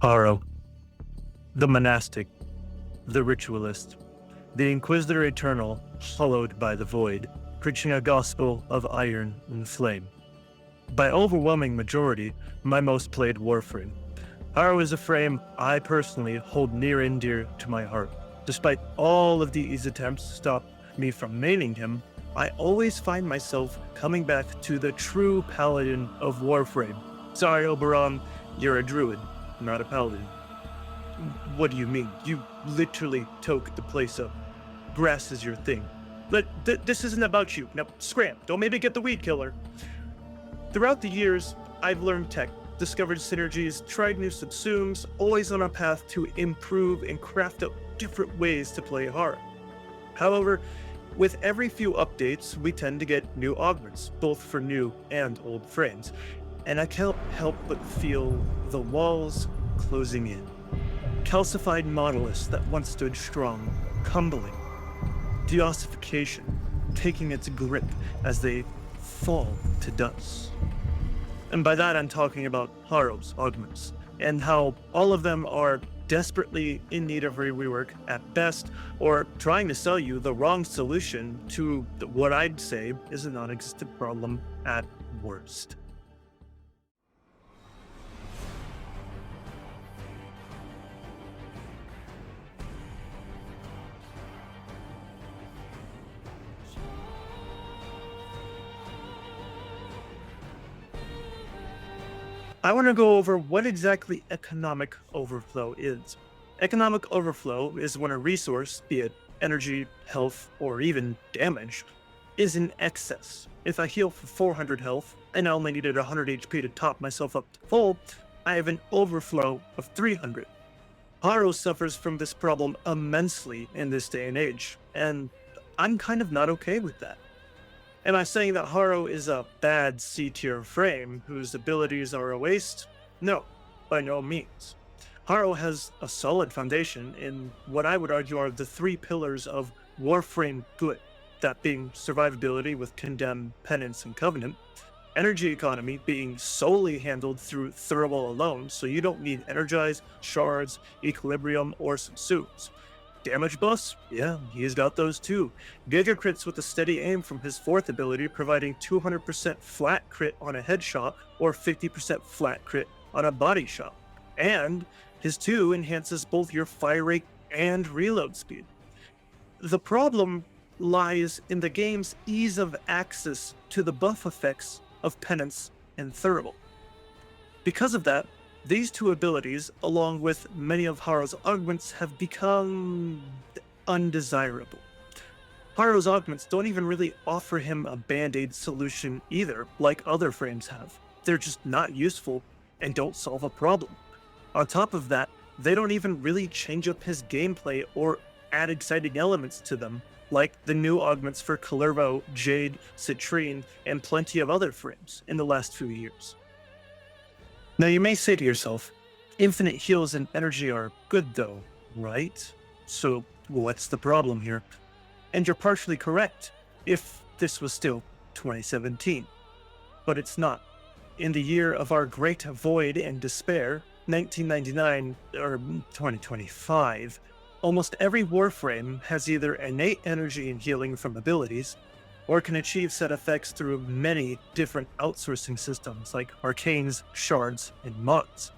Harrow, the monastic, the ritualist, the Inquisitor Eternal, hallowed by the void, preaching a gospel of iron and flame. By overwhelming majority, my most played Warframe. Harrow is a frame I personally hold near and dear to my heart. Despite all of these attempts to stop me from maining him, I always find myself coming back to the true paladin of Warframe. Sorry, Oberon, you're a druid, not a paladin. What do you mean? You literally took the place up. Grass is your thing. This isn't about you. Now, scram. Don't maybe get the weed killer. Throughout the years, I've learned tech, discovered synergies, tried new subsumes, always on a path to improve and craft out different ways to play Harrow. However, with every few updates, we tend to get new augments, both for new and old frames, and I can't help but feel the walls closing in. Calcified monoliths that once stood strong, crumbling. Deossification, taking its grip as they fall to dust. And by that I'm talking about Harrow's augments, and how all of them are desperately in need of rework at best, or trying to sell you the wrong solution to what I'd say is a non-existent problem at worst. I want to go over what exactly economic overflow is. Economic overflow is when a resource, be it energy, health, or even damage, is in excess. If I heal for 400 health, and I only needed 100 HP to top myself up to full, I have an overflow of 300. Harrow suffers from this problem immensely in this day and age, and I'm kind of not okay with that. Am I saying that Harrow is a bad C-tier frame whose abilities are a waste? No, by no means. Harrow has a solid foundation in what I would argue are the three pillars of Warframe good, that being survivability with Condemn, Penance, and Covenant, energy economy being solely handled through Thumable alone, so you don't need Energize, Shards, Equilibrium, or Subsumes. Damage buffs? Yeah, he's got those too. Giga crits with a steady aim from his fourth ability, providing 200% flat crit on a headshot or 50% flat crit on a body shot. And his 2 enhances both your fire rate and reload speed. The problem lies in the game's ease of access to the buff effects of Penance and Thumable. Because of that, these two abilities, along with many of Harrow's augments, have become undesirable. Harrow's augments don't even really offer him a band-aid solution either, like other frames have. They're just not useful and don't solve a problem. On top of that, they don't even really change up his gameplay or add exciting elements to them, like the new augments for Kalervo, Jade, Citrine, and plenty of other frames in the last few years. Now you may say to yourself, infinite heals and energy are good though, right? So what's the problem here? And you're partially correct, if this was still 2017. But it's not. In the year of our great void and despair, 1999 or 2025, almost every Warframe has either innate energy and healing from abilities, or can achieve set effects through many different outsourcing systems like arcanes, shards, and mods.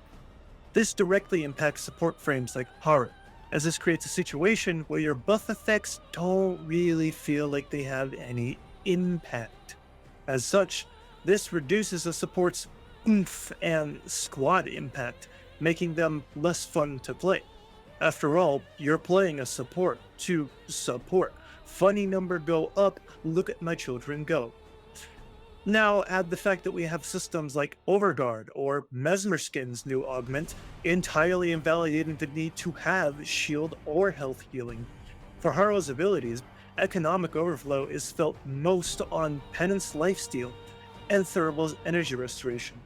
This directly impacts support frames like Harrow, as this creates a situation where your buff effects don't really feel like they have any impact. As such, this reduces a support's oomph and squad impact, making them less fun to play. After all, you're playing a support to support. Funny number go up, look at my children go. Now add the fact that we have systems like Overguard or Mesmerskin's new augment entirely invalidating the need to have shield or health healing. For Harrow's abilities, economic overflow is felt most on Penance lifesteal and Thumable's energy restoration.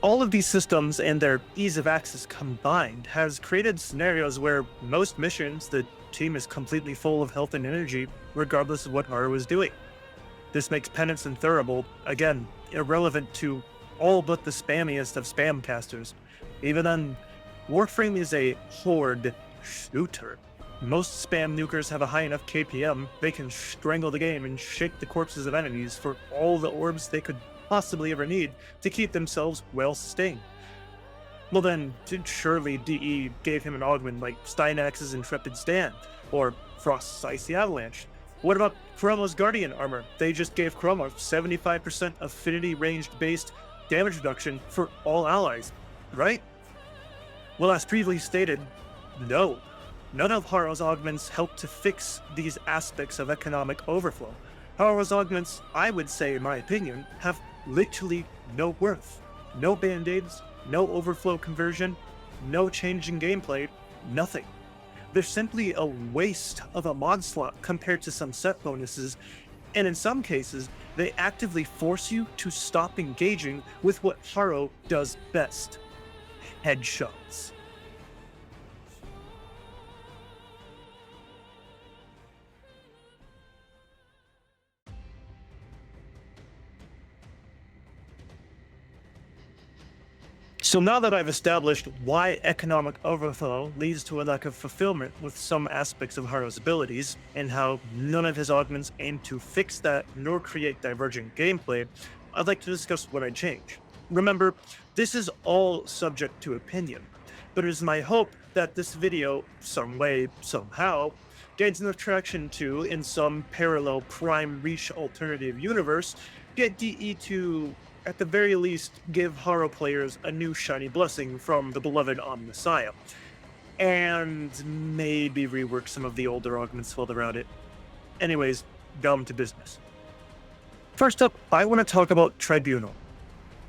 All of these systems and their ease of access combined has created scenarios where most missions the team is completely full of health and energy regardless of what Harrow is doing. This makes Penance and Thumable, again, irrelevant to all but the spammiest of spam casters. Even then, Warframe is a horde shooter. Most spam nukers have a high enough KPM, they can strangle the game and shake the corpses of enemies for all the orbs they could possibly ever need to keep themselves well sustained. Well then, surely DE gave him an augment like Steinax's Intrepid Stand, or Frost's Icy Avalanche. What about Chroma's Guardian armor? They just gave Chroma 75% affinity ranged based damage reduction for all allies, right? Well, as previously stated, no. None of Harrow's augments help to fix these aspects of economic overflow. Harrow's augments, I would say in my opinion, have literally no worth. No band-aids, no overflow conversion, no change in gameplay, nothing. They're simply a waste of a mod slot compared to some set bonuses, and in some cases, they actively force you to stop engaging with what Harrow does best: headshots. So now that I've established why economic overflow leads to a lack of fulfillment with some aspects of Harrow's abilities, and how none of his augments aim to fix that nor create divergent gameplay, I'd like to discuss what I'd change. Remember, this is all subject to opinion, but it is my hope that this video, some way, somehow, gains enough traction to, in some parallel Prime Reach alternative universe, get DE to, at the very least, give Harrow players a new shiny blessing from the beloved Omnissiah, and maybe rework some of the older augments while they're at it. Anyways, down to business. First up, I want to talk about Tribunal.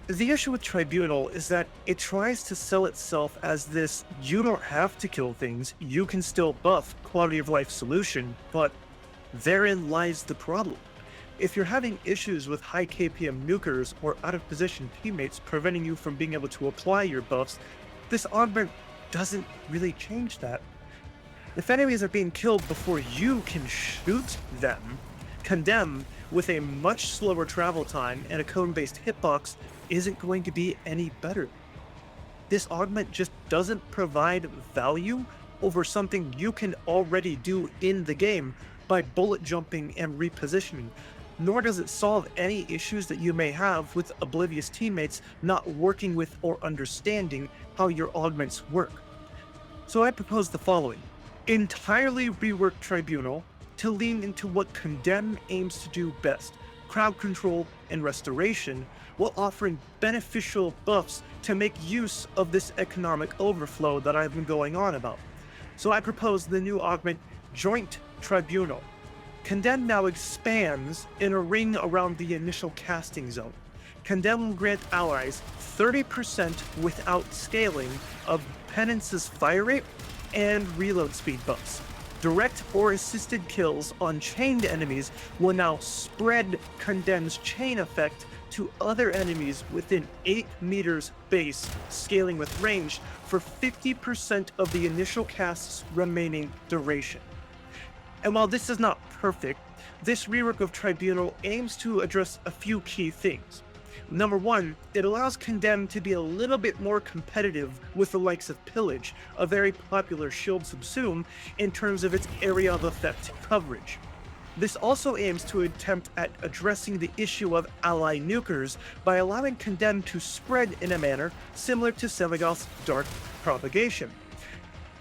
The issue with Tribunal is that it tries to sell itself as this you don't have to kill things, you can still buff quality of life solution, but therein lies the problem. If you're having issues with high KPM nukers or out of position teammates preventing you from being able to apply your buffs, this augment doesn't really change that. If enemies are being killed before you can shoot them, Condemn, with a much slower travel time and a cone-based hitbox, isn't going to be any better. This augment just doesn't provide value over something you can already do in the game by bullet jumping and repositioning, nor does it solve any issues that you may have with oblivious teammates not working with or understanding how your augments work. So I propose the following: entirely rework Tribunal to lean into what Condemn aims to do best: crowd control and restoration, while offering beneficial buffs to make use of this economic overflow that I've been going on about. So I propose the new augment, Joint Tribunal. Condemn now expands in a ring around the initial casting zone. Condemn will grant allies 30% without scaling of Penance's fire rate and reload speed buffs. Direct or assisted kills on chained enemies will now spread Condemn's chain effect to other enemies within 8 meters base, scaling with range for 50% of the initial cast's remaining duration. And while this is not perfect, this rework of Tribunal aims to address a few key things. Number one, it allows Condemn to be a little bit more competitive with the likes of Pillage, a very popular shield subsume, in terms of its area of effect coverage. This also aims to attempt at addressing the issue of ally nukers by allowing Condemn to spread in a manner similar to Sevagoth's Dark Propagation.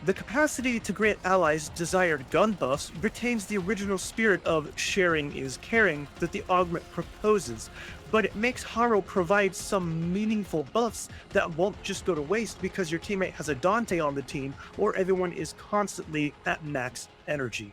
The capacity to grant allies desired gun buffs retains the original spirit of sharing is caring that the augment proposes, but it makes Harrow provide some meaningful buffs that won't just go to waste because your teammate has a Dante on the team or everyone is constantly at max energy.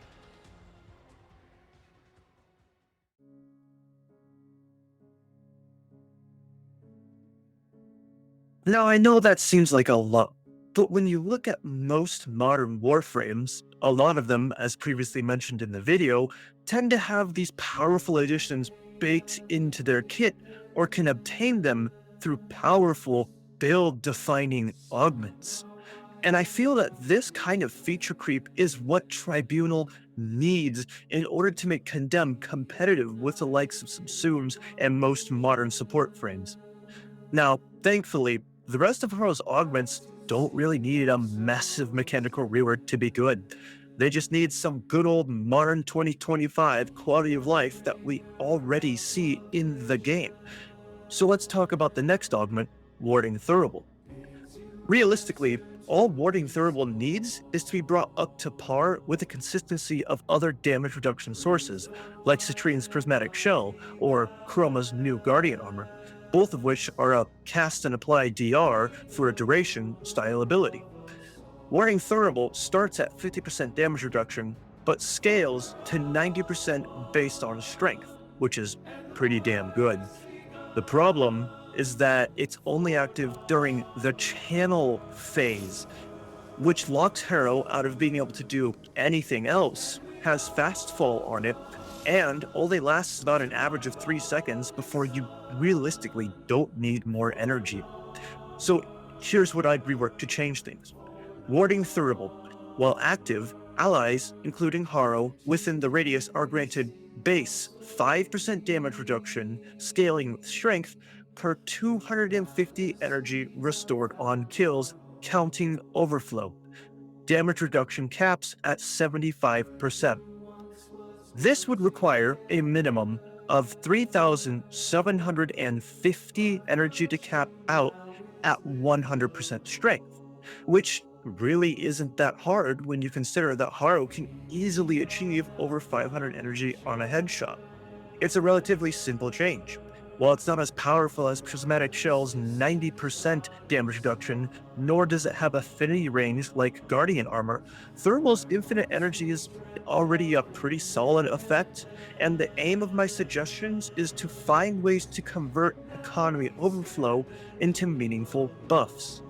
Now, I know that seems like a lot, but when you look at most modern warframes, a lot of them, as previously mentioned in the video, tend to have these powerful additions baked into their kit or can obtain them through powerful build-defining augments. And I feel that this kind of feature creep is what Tribunal needs in order to make Condemn competitive with the likes of Subsumes and most modern support frames. Now, thankfully, the rest of Harrow's augments don't really need a massive mechanical rework to be good. They just need some good old modern 2025 quality of life that we already see in the game. So let's talk about the next augment, Warding Thurible. Realistically, all Warding Thurible needs is to be brought up to par with the consistency of other damage reduction sources, like Citrine's Prismatic Shell or Chroma's new Guardian Armor, both of which are a cast and apply DR for a duration style ability. Warding Thurible starts at 50% damage reduction, but scales to 90% based on strength, which is pretty damn good. The problem is that it's only active during the channel phase, which locks Harrow out of being able to do anything else, has fast fall on it, and only lasts about an average of 3 seconds before you realistically don't need more energy. So here's what I'd rework to change things. Warding Thurible. While active, allies, including Harrow, within the radius are granted base 5% damage reduction, scaling with strength, per 250 energy restored on kills, counting Overflow. Damage reduction caps at 75%. This would require a minimum of 3,750 energy to cap out at 100% strength, which really isn't that hard when you consider that Harrow can easily achieve over 500 energy on a headshot. It's a relatively simple change. While it's not as powerful as Prismatic Shell's 90% damage reduction, nor does it have affinity range like Guardian Armor, Thurible's infinite energy is already a pretty solid effect, and the aim of my suggestions is to find ways to convert Economy Overflow into meaningful buffs.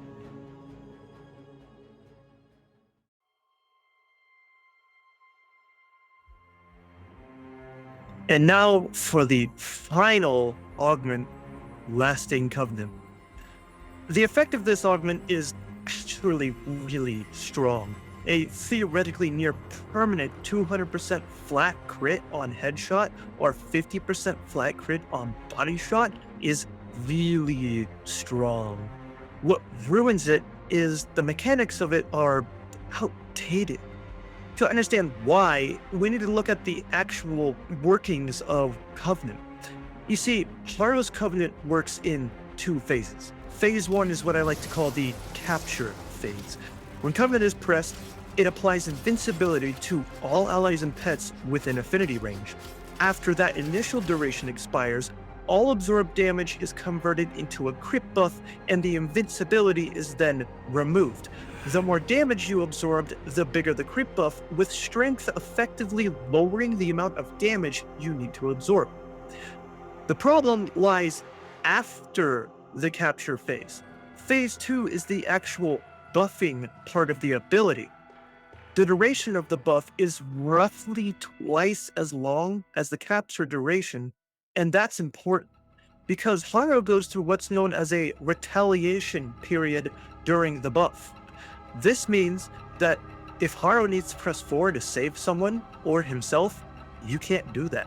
And now for the final augment, Lasting Covenant. The effect of this augment is actually really strong. A theoretically near permanent 200% flat crit on headshot or 50% flat crit on body shot is really strong. What ruins it is the mechanics of it are outdated. To understand why, we need to look at the actual workings of Covenant. You see, Harrow's Covenant works in 2 phases. Phase 1 is what I like to call the capture phase. When Covenant is pressed, it applies invincibility to all allies and pets within affinity range. After that initial duration expires, all absorbed damage is converted into a crit buff, and the invincibility is then removed. The more damage you absorbed, the bigger the crit buff, with strength effectively lowering the amount of damage you need to absorb. The problem lies after the capture phase. Phase 2 is the actual buffing part of the ability. The duration of the buff is roughly twice as long as the capture duration, and that's important because Harrow goes through what's known as a retaliation period during the buff. This means that if Harrow needs to press forward to save someone or himself, you can't do that.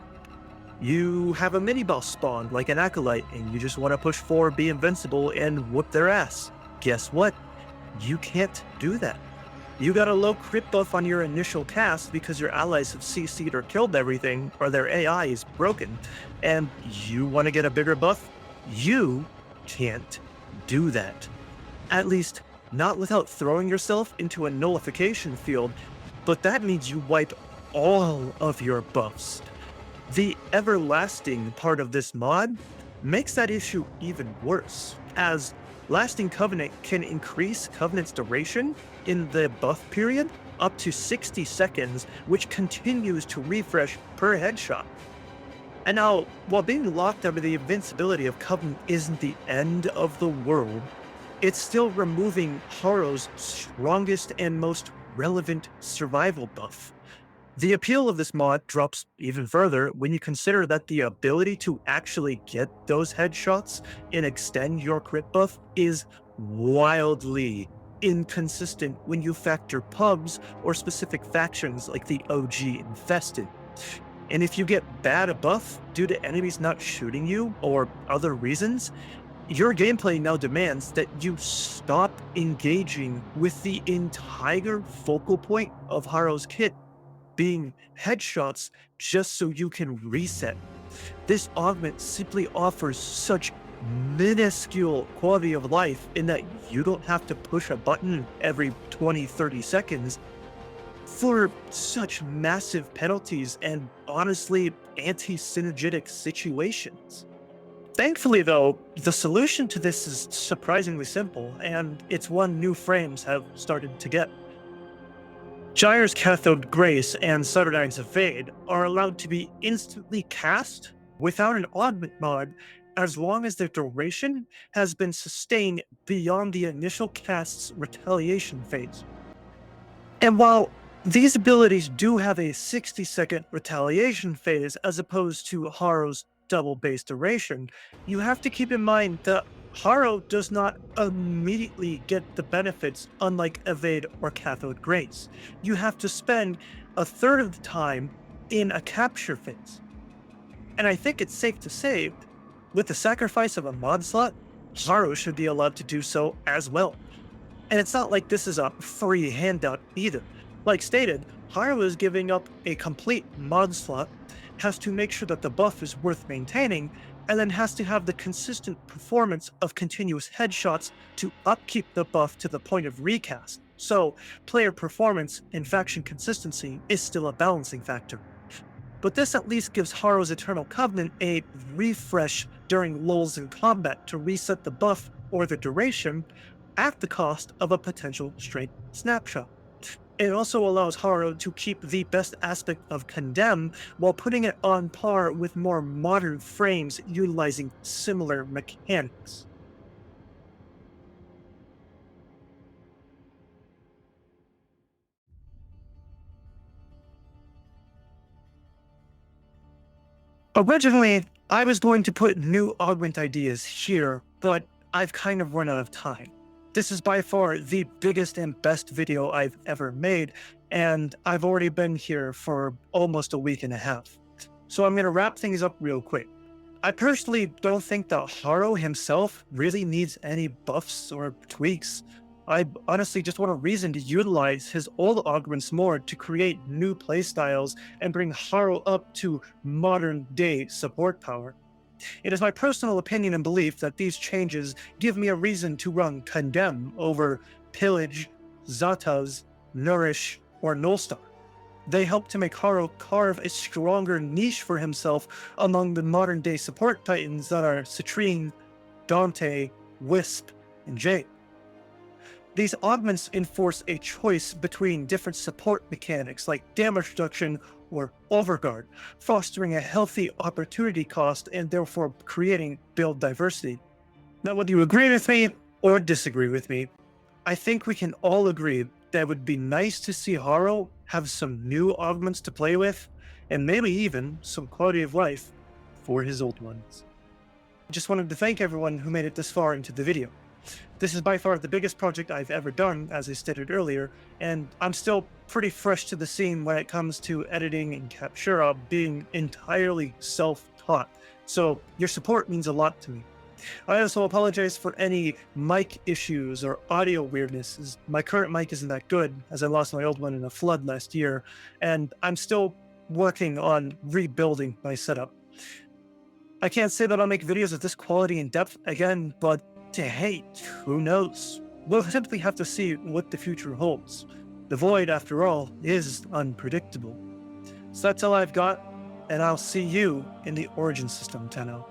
You have a mini-boss spawned like an Acolyte and you just want to push forward, be invincible, and whoop their ass. Guess what? You can't do that. You got a low crit buff on your initial cast because your allies have CC'd or killed everything, or their AI is broken, and you want to get a bigger buff? You can't do that. At least, not without throwing yourself into a nullification field, but that means you wipe all of your buffs. The everlasting part of this mod makes that issue even worse, as Lasting Covenant can increase Covenant's duration in the buff period up to 60 seconds, which continues to refresh per headshot. And now, while being locked out of the invincibility of Covenant isn't the end of the world, it's still removing Harrow's strongest and most relevant survival buff. The appeal of this mod drops even further when you consider that the ability to actually get those headshots and extend your crit buff is wildly inconsistent when you factor pubs or specific factions like the OG Infested. And if you get bad a buff due to enemies not shooting you or other reasons, Your gameplay now demands that you stop engaging with the entire focal point of Harrow's kit being headshots just so you can reset. This augment simply offers such minuscule quality of life in that you don't have to push a button every 20-30 seconds for such massive penalties and honestly anti-synergetic situations. Thankfully, though, the solution to this is surprisingly simple, and it's one new frames have started to get. Gyre's Cathode Grace and Cyberdyne's Evade are allowed to be instantly cast without an augment mod as long as their duration has been sustained beyond the initial cast's retaliation phase. And while these abilities do have a 60-second retaliation phase as opposed to Harrow's double base duration, you have to keep in mind that Harrow does not immediately get the benefits unlike Evade or Cathode Grace. You have to spend a third of the time in a capture phase. And I think it's safe to say, with the sacrifice of a mod slot, Harrow should be allowed to do so as well. And it's not like this is a free handout either. Like stated, Harrow is giving up a complete mod slot, has to make sure that the buff is worth maintaining, and then has to have the consistent performance of continuous headshots to upkeep the buff to the point of recast. So, player performance and faction consistency is still a balancing factor. But this at least gives Harrow's Eternal Covenant a refresh during lulls in combat to reset the buff or the duration at the cost of a potential straight snapshot. It also allows Harrow to keep the best aspect of Condemn while putting it on par with more modern frames utilizing similar mechanics. Originally, I was going to put new augment ideas here, but I've kind of run out of time. This is by far the biggest and best video I've ever made, and I've already been here for almost a week and a half. So I'm going to wrap things up real quick. I personally don't think that Harrow himself really needs any buffs or tweaks. I honestly just want a reason to utilize his old augments more to create new playstyles and bring Harrow up to modern day support power. It is my personal opinion and belief that these changes give me a reason to run Condemn over Pillage, Zataz, Nourish, or Nullstar. They help to make Harrow carve a stronger niche for himself among the modern day support titans that are Citrine, Dante, Wisp, and Jade. These augments enforce a choice between different support mechanics like damage reduction or overguard, fostering a healthy opportunity cost and therefore creating build diversity. Now, whether you agree with me or disagree with me, I think we can all agree that it would be nice to see Harrow have some new augments to play with, and maybe even some quality of life for his old ones. I just wanted to thank everyone who made it this far into the video. This is by far the biggest project I've ever done, as I stated earlier, and I'm still pretty fresh to the scene when it comes to editing and Captura being entirely self-taught, so your support means a lot to me. I also apologize for any mic issues or audio weirdness, as my current mic isn't that good, as I lost my old one in a flood last year, and I'm still working on rebuilding my setup. I can't say that I'll make videos of this quality and depth again, but hey, who knows? We'll simply have to see what the future holds. The void, after all, is unpredictable. So that's all I've got, and I'll see you in the Origin System 10-0.